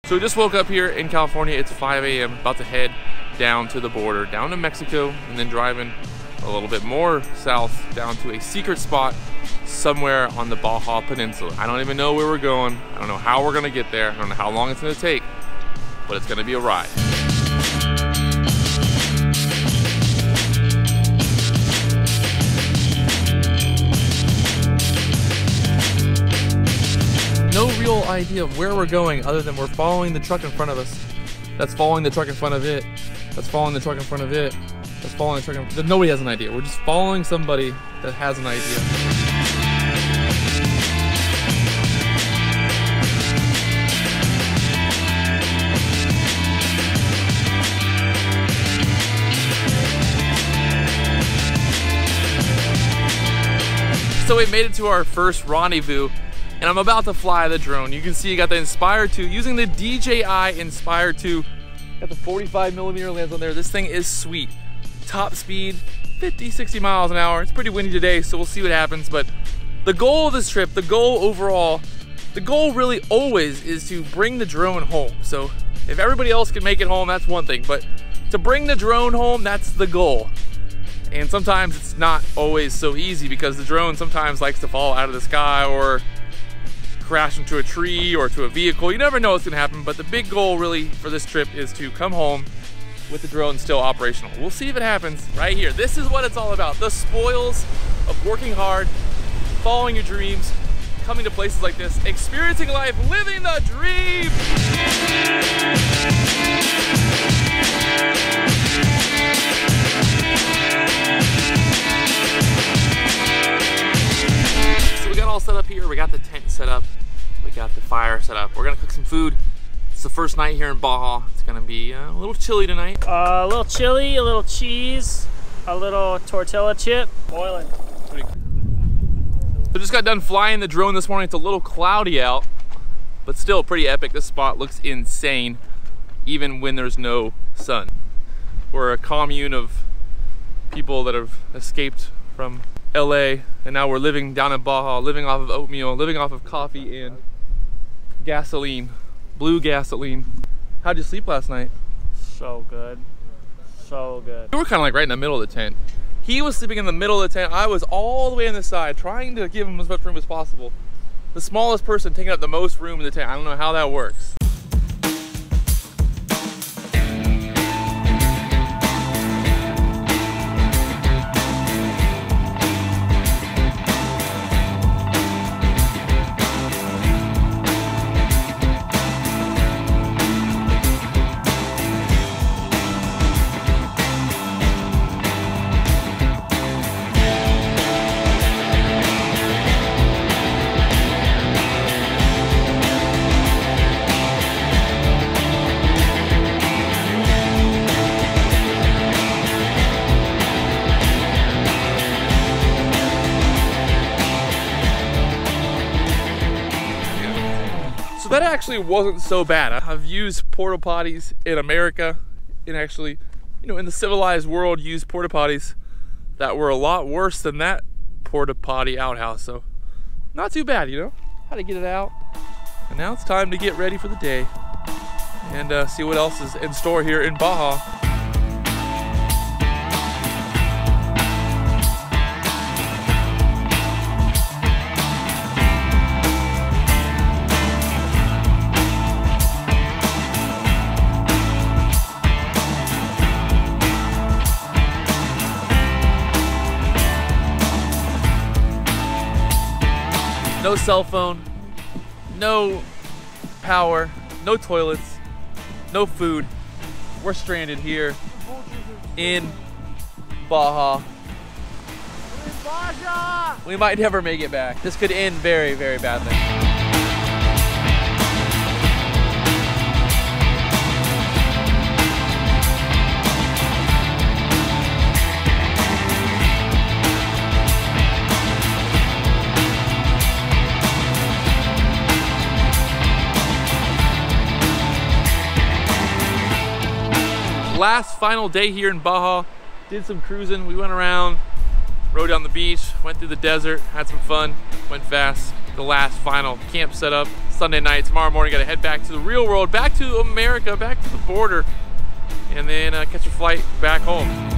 So we just woke up here in California. It's 5 a.m. about to head down to the border, down to Mexico, and then driving a little bit more south down to a secret spot somewhere on the Baja Peninsula. I don't even know where we're going. I don't know how we're gonna get there. I don't know how long it's gonna take, but it's gonna be a ride. No real idea of where we're going other than we're following the truck in front of us. That's following the truck in front of it. That's following the truck in front of it. That's following the truck in front of it. Nobody has an idea. We're just following somebody that has an idea. So we made it to our first rendezvous, and I'm about to fly the drone. You can see you got the Inspire 2 using the DJI Inspire 2. Got the 45mm lens on there. This thing is sweet. Top speed, 50, 60 miles an hour. It's pretty windy today, so we'll see what happens. But the goal of this trip, the goal overall, the goal really always is to bring the drone home. So if everybody else can make it home, that's one thing. But to bring the drone home, that's the goal. And sometimes it's not always so easy because the drone sometimes likes to fall out of the sky or crash into a tree or to a vehicle. You never know what's gonna happen, but the big goal really for this trip is to come home with the drone still operational. We'll see if it happens right here. This is what it's all about. The spoils of working hard, following your dreams, coming to places like this, experiencing life, living the dream. So we got all set up here. We got the tent set up. We got the fire set up. We're gonna cook some food. It's the first night here in Baja. It's gonna be a little chilly tonight. A little chili, a little cheese, a little tortilla chip, boiling. So just got done flying the drone this morning. It's a little cloudy out, but still pretty epic. This spot looks insane, even when there's no sun. We're a commune of people that have escaped from LA, and now we're living down in Baja, living off of oatmeal, living off of coffee and gasoline, blue gasoline. How'd you sleep last night? So good, so good. We were kind of like right in the middle of the tent. He was sleeping in the middle of the tent. I was all the way on the side, trying to give him as much room as possible. The smallest person taking up the most room in the tent. I don't know how that works. So that actually wasn't so bad. I've used porta potties in America, and actually, you know, in the civilized world, used porta potties that were a lot worse than that porta potty outhouse. So not too bad, you know, how to get it out. And now it's time to get ready for the day and see what else is in store here in Baja. No cell phone, no power, no toilets, no food. We're stranded here in Baja. We might never make it back. This could end very, very badly. Last final day here in Baja, did some cruising. We went around, rode down the beach, went through the desert, had some fun, went fast. the last final camp setup. Sunday night, tomorrow morning, gotta head back to the real world, back to America, back to the border, and then catch a flight back home.